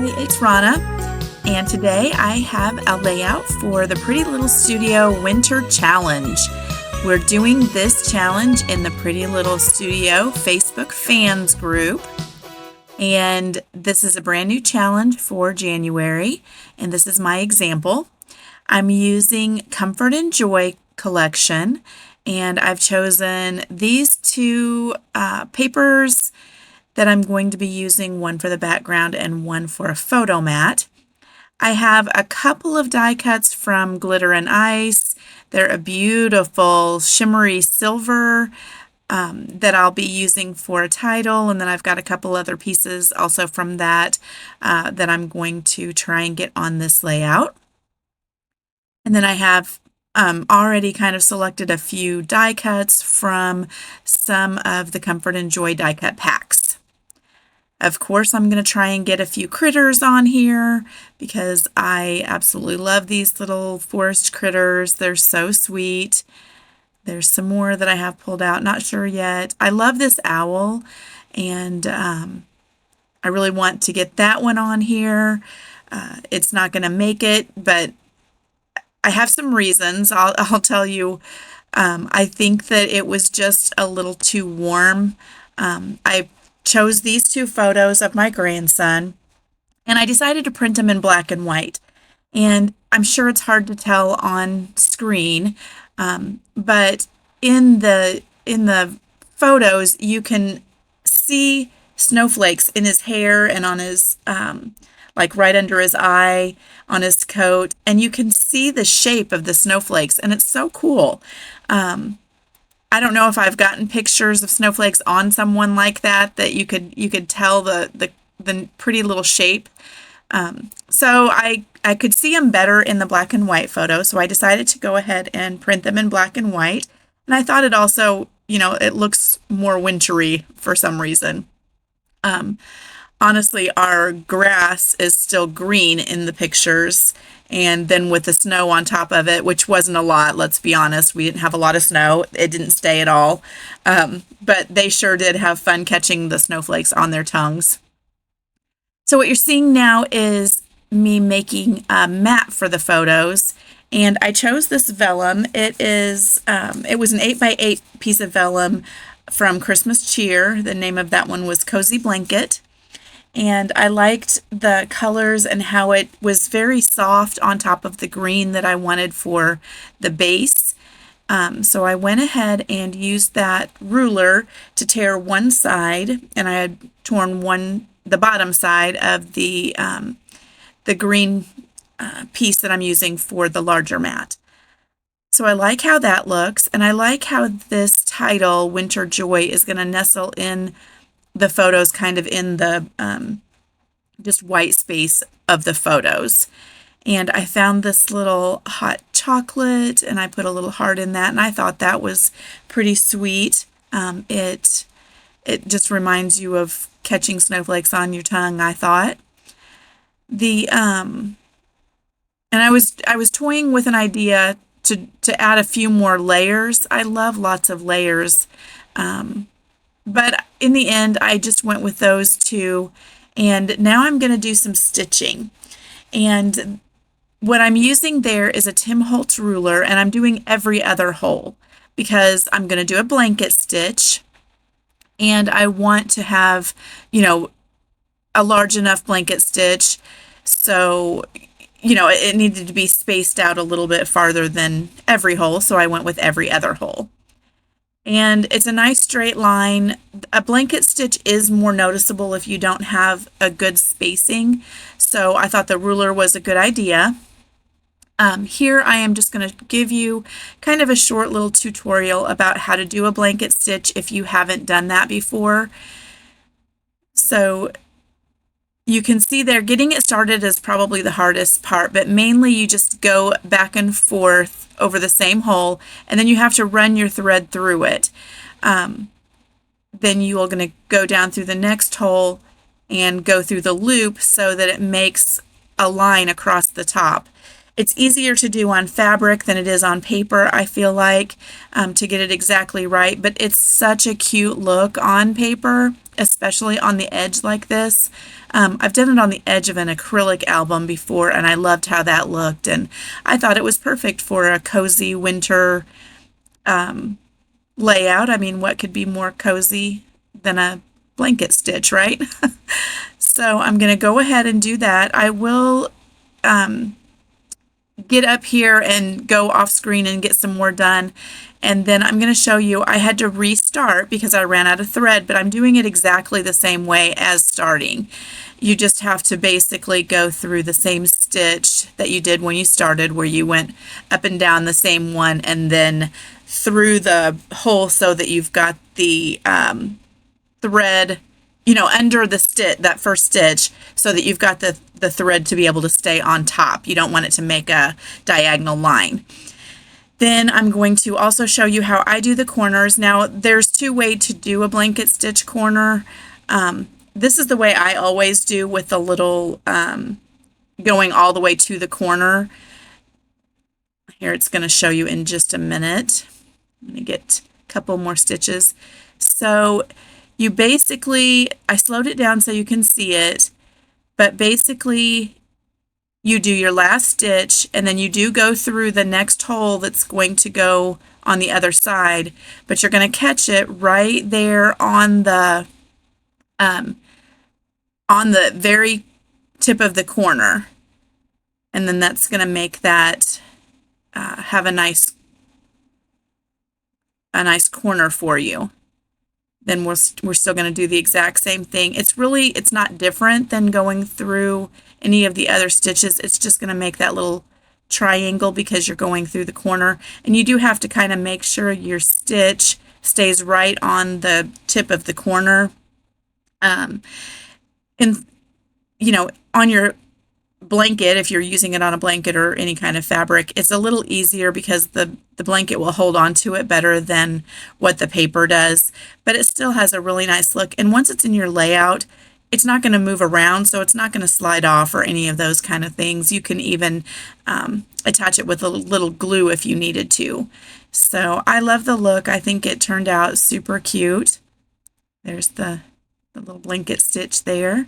It's Rona, and today I have a layout for the Pretty Little Studio Winter Challenge. We're doing this challenge in the Pretty Little Studio Facebook fans group, and this is a brand new challenge for January, and this is my example. I'm using Comfort and Joy collection, and I've chosen these two papers that I'm going to be using, one for the background and one for a photo mat. I have a couple of die cuts from Glitter and Ice. They're a beautiful shimmery silver that I'll be using for a title, and then I've got a couple other pieces also from that that I'm going to try and get on this layout. And then I have already kind of selected a few die cuts from some of the Comfort and Joy die cut packs. Of course, I'm going to try and get a few critters on here because I absolutely love these little forest critters. They're so sweet. There's some more that I have pulled out, not sure yet. I love this owl, and I really want to get that one on here. It's not going to make it, but I have some reasons. I'll tell you. I think that it was just a little too warm. I chose these two photos of my grandson, and I decided to print them in black and white. And I'm sure it's hard to tell on screen, but in the photos you can see snowflakes in his hair and on his like right under his eye, on his coat, and you can see the shape of the snowflakes, and it's so cool. I don't know if I've gotten pictures of snowflakes on someone like that you could tell the pretty little shape. So I could see them better in the black and white photo, so I decided to go ahead and print them in black and white. And I thought it also, it looks more wintry for some reason. Honestly, our grass is still green in the pictures, and then with the snow on top of it, which wasn't a lot, let's be honest, we didn't have a lot of snow. It didn't stay at all, but they sure did have fun catching the snowflakes on their tongues. So what you're seeing now is me making a mat for the photos, and I chose this vellum. It was an 8x8 piece of vellum from Christmas Cheer. The name of that one was Cozy Blanket. And I liked the colors and how it was very soft on top of the green that I wanted for the base. So I went ahead and used that ruler to tear one side, and I had torn the bottom side of the green piece that I'm using for the larger mat. So I like how that looks, and I like how this title, Winter Joy, is going to nestle in the photos, kind of in the just white space of the photos. And I found this little hot chocolate, and I put a little heart in that, and I thought that was pretty sweet. It just reminds you of catching snowflakes on your tongue, I thought. And I was toying with an idea to add a few more layers. I love lots of layers. But in the end, I just went with those two, and now I'm going to do some stitching. And what I'm using there is a Tim Holtz ruler, and I'm doing every other hole because I'm going to do a blanket stitch, and I want to have, a large enough blanket stitch, so, it needed to be spaced out a little bit farther than every hole, so I went with every other hole. And it's a nice straight line. A blanket stitch is more noticeable if you don't have a good spacing, so I thought the ruler was a good idea. Here I am just going to give you kind of a short little tutorial about how to do a blanket stitch if you haven't done that before. So you can see there, getting it started is probably the hardest part, but mainly you just go back and forth over the same hole, and then you have to run your thread through it. Then you are going to go down through the next hole and go through the loop so that it makes a line across the top. It's easier to do on fabric than it is on paper, I feel like, to get it exactly right, but it's such a cute look on paper. especially on the edge like this. I've done it on the edge of an acrylic album before, and I loved how that looked, and I thought it was perfect for a cozy winter layout. I mean, what could be more cozy than a blanket stitch, right? So I'm going to go ahead and do that. I will get up here and go off screen and get some more done. And then I'm going to show you, I had to restart because I ran out of thread, but I'm doing it exactly the same way as starting. You just have to basically go through the same stitch that you did when you started, where you went up and down the same one and then through the hole so that you've got the thread, you know, under the stitch, that first stitch, so that you've got the thread to be able to stay on top. You don't want it to make a diagonal line. Then I'm going to also show you how I do the corners. Now, there's two ways to do a blanket stitch corner. This is the way I always do, with the little going all the way to the corner. Here, it's going to show you in just a minute. I'm going to get a couple more stitches. So you basically, I slowed it down so you can see it, but basically you do your last stitch and then you do go through the next hole that's going to go on the other side, but you're going to catch it right there on the very tip of the corner, and then that's going to make that have a nice corner for you. Then we're still going to do the exact same thing. It's not different than going through any of the other stitches. It's just going to make that little triangle because you're going through the corner. And you do have to kind of make sure your stitch stays right on the tip of the corner. And, you know, on your blanket, if you're using it on a blanket or any kind of fabric, it's a little easier because the blanket will hold on to it better than what the paper does, but it still has a really nice look. And once it's in your layout, it's not going to move around, so it's not going to slide off or any of those kind of things. You can even attach it with a little glue if you needed to. So I love the look. I think it turned out super cute. There's the little blanket stitch there,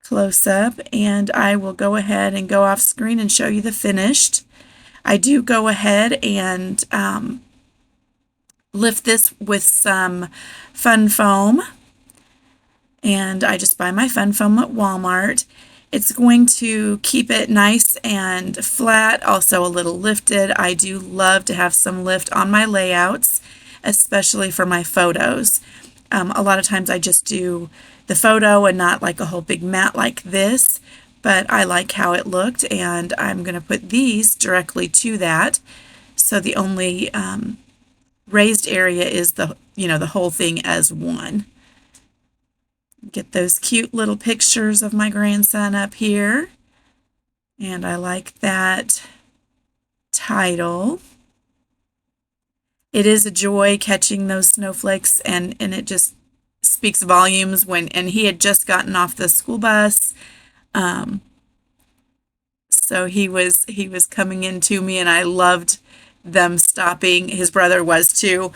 close up, and I will go ahead and go off screen and show you the finished. I do go ahead and lift this with some fun foam, and I just buy my fun foam at Walmart. It's going to keep it nice and flat, also a little lifted. I do love to have some lift on my layouts, especially for my photos. A lot of times I just do the photo and not like a whole big mat like this, but I like how it looked, and I'm going to put these directly to that. So the only raised area is the whole thing as one. Get those cute little pictures of my grandson up here, and I like that title. It is a joy catching those snowflakes, and it just speaks volumes and he had just gotten off the school bus. So he was coming in to me, and I loved them stopping. His brother was too.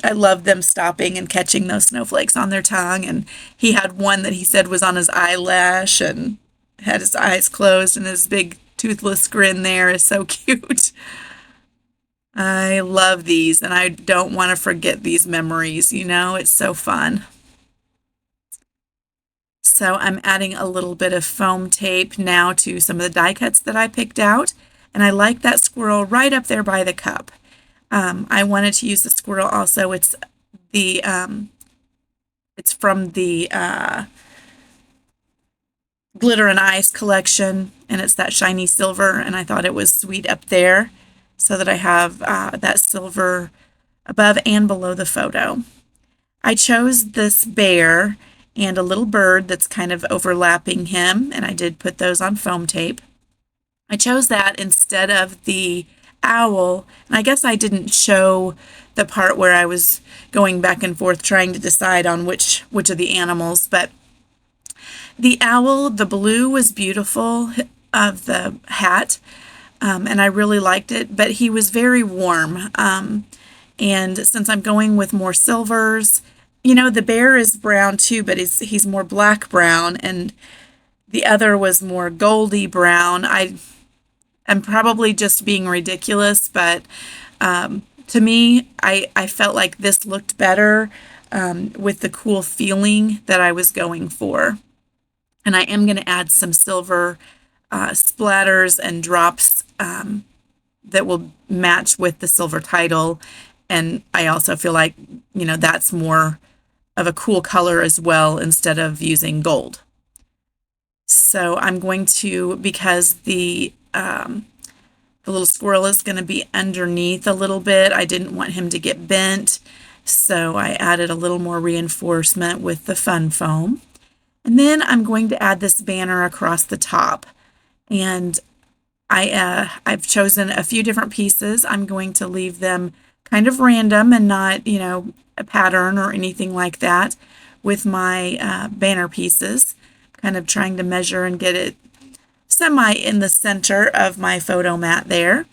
I loved them stopping and catching those snowflakes on their tongue. And he had one that he said was on his eyelash and had his eyes closed, and his big toothless grin there is so cute. I love these, and I don't want to forget these memories. You know, it's so fun. So I'm adding a little bit of foam tape now to some of the die cuts that I picked out, and I like that squirrel right up there by the cup. I wanted to use the squirrel also. It's from the Glitter and Ice collection, and it's that shiny silver, and I thought it was sweet up there, so that I have that silver above and below the photo. I chose this bear and a little bird that's kind of overlapping him, and I did put those on foam tape. I chose that instead of the owl, and I guess I didn't show the part where I was going back and forth trying to decide on which of the animals, but the owl, the blue was beautiful of the hat, and I really liked it, but he was very warm, and since I'm going with more silvers, the bear is brown too, but he's more black brown, and the other was more goldy brown. I'm probably just being ridiculous, but to me, I felt like this looked better with the cool feeling that I was going for. And I am going to add some silver splatters and drops that will match with the silver title. And I also feel like, that's more of a cool color as well instead of using gold. So I'm going to, because the little squirrel is going to be underneath a little bit. I didn't want him to get bent, so I added a little more reinforcement with the fun foam. And then I'm going to add this banner across the top. And I've chosen a few different pieces. I'm going to leave them kind of random and not, a pattern or anything like that with my banner pieces. Kind of trying to measure and get it semi in the center of my photo mat there.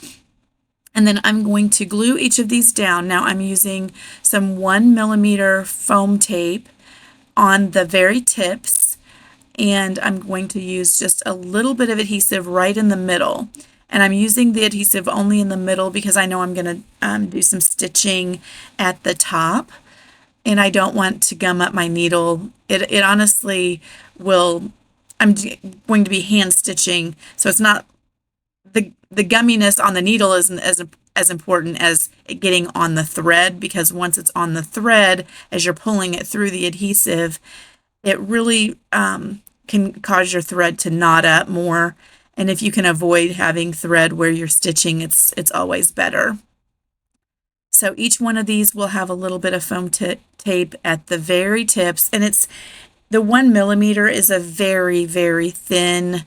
And then I'm going to glue each of these down. Now I'm using some 1mm foam tape on the very tips, and I'm going to use just a little bit of adhesive right in the middle. And I'm using the adhesive only in the middle because I know I'm going to do some stitching at the top, and I don't want to gum up my needle. It honestly will. I'm going to be hand stitching, so it's not the gumminess on the needle isn't as important as it getting on the thread, because once it's on the thread, as you're pulling it through the adhesive, it really can cause your thread to knot up more. And if you can avoid having thread where you're stitching, it's always better. So each one of these will have a little bit of foam tape at the very tips, and the 1mm is a very, very thin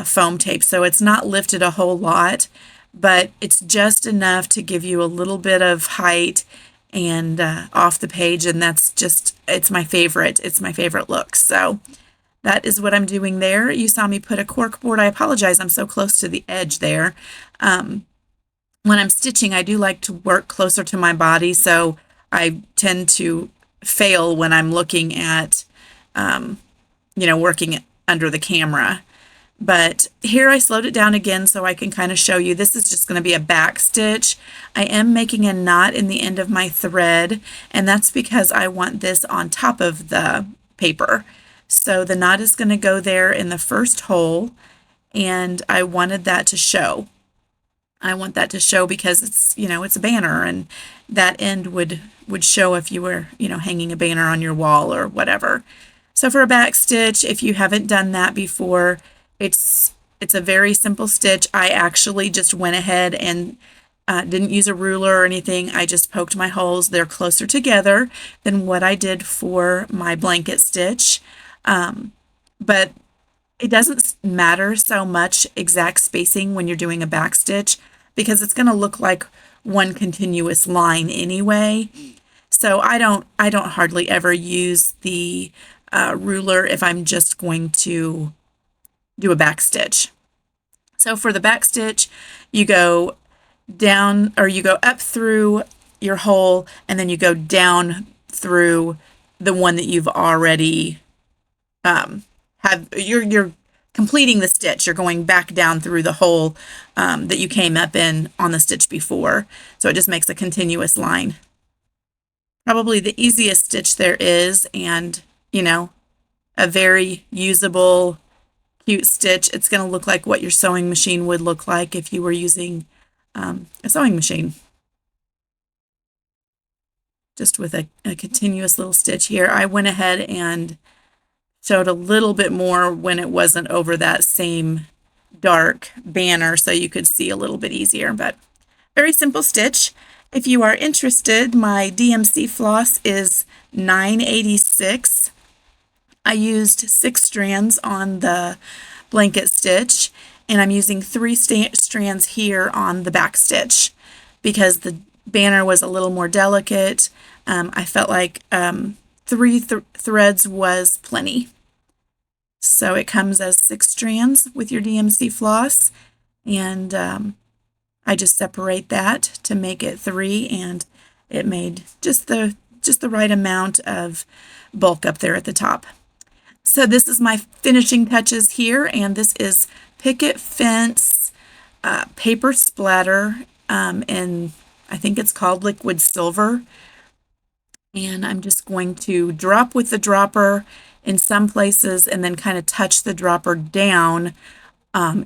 foam tape, so it's not lifted a whole lot, but it's just enough to give you a little bit of height and off the page, and it's my favorite. It's my favorite look. So that is what I'm doing there. You saw me put a cork board. I apologize, I'm so close to the edge there. When I'm stitching, I do like to work closer to my body, so I tend to fail when I'm looking at working under the camera. But here I slowed it down again so I can kind of show you. This is just going to be a back stitch. I am making a knot in the end of my thread, and that's because I want this on top of the paper. So the knot is going to go there in the first hole, and I wanted that to show. I want that to show because it's a banner, and that end would show if you were, hanging a banner on your wall or whatever. So for a back stitch, if you haven't done that before, it's a very simple stitch. I actually just went ahead and didn't use a ruler or anything. I just poked my holes. They're closer together than what I did for my blanket stitch. But it doesn't matter so much exact spacing when you're doing a back stitch, because it's going to look like one continuous line anyway. So I don't hardly ever use the ruler if I'm just going to do a back stitch. So for the back stitch, you go down, or you go up through your hole, and then you go down through the one that you've already you're completing the stitch. You're going back down through the hole that you came up in on the stitch before. So it just makes a continuous line. Probably the easiest stitch there is, and a very usable, cute stitch. It's going to look like what your sewing machine would look like if you were using a sewing machine. Just with a continuous little stitch here. I went ahead and showed a little bit more when it wasn't over that same dark banner, so you could see a little bit easier, but very simple stitch. If you are interested, my DMC floss is 986. I used 6 strands on the blanket stitch, and I'm using 3 strands here on the back stitch because the banner was a little more delicate. I felt like 3 threads was plenty. So it comes as 6 strands with your DMC floss, and I just separate that to make it 3, and it made just the just the right amount of bulk up there at the top. So this is my finishing touches here, and this is picket fence paper splatter, and I think it's called liquid silver. And I'm just going to drop with the dropper in some places and then kind of touch the dropper down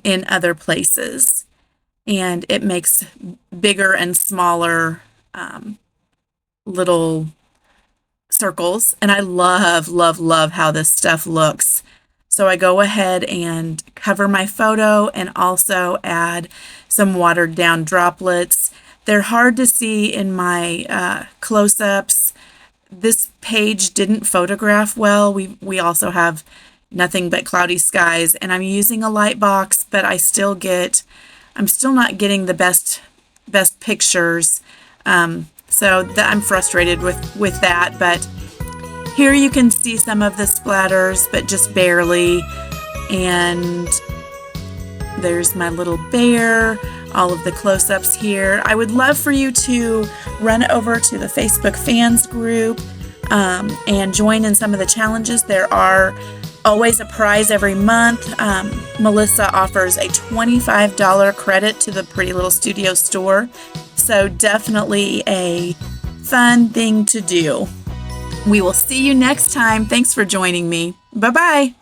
in other places. And it makes bigger and smaller little circles. And I love, love, love how this stuff looks. So I go ahead and cover my photo and also add some watered down droplets. They're hard to see in my close-ups. This page didn't photograph well. We also have nothing but cloudy skies, and I'm using a light box, but I'm still not getting the best pictures. So I'm frustrated with that, but here you can see some of the splatters, but just barely. And there's my little bear, all of the close-ups here. I would love for you to run over to the Facebook fans group and join in some of the challenges. There are always a prize every month. Melissa offers a $25 credit to the Pretty Little Studio store. So definitely a fun thing to do. We will see you next time. Thanks for joining me. Bye-bye.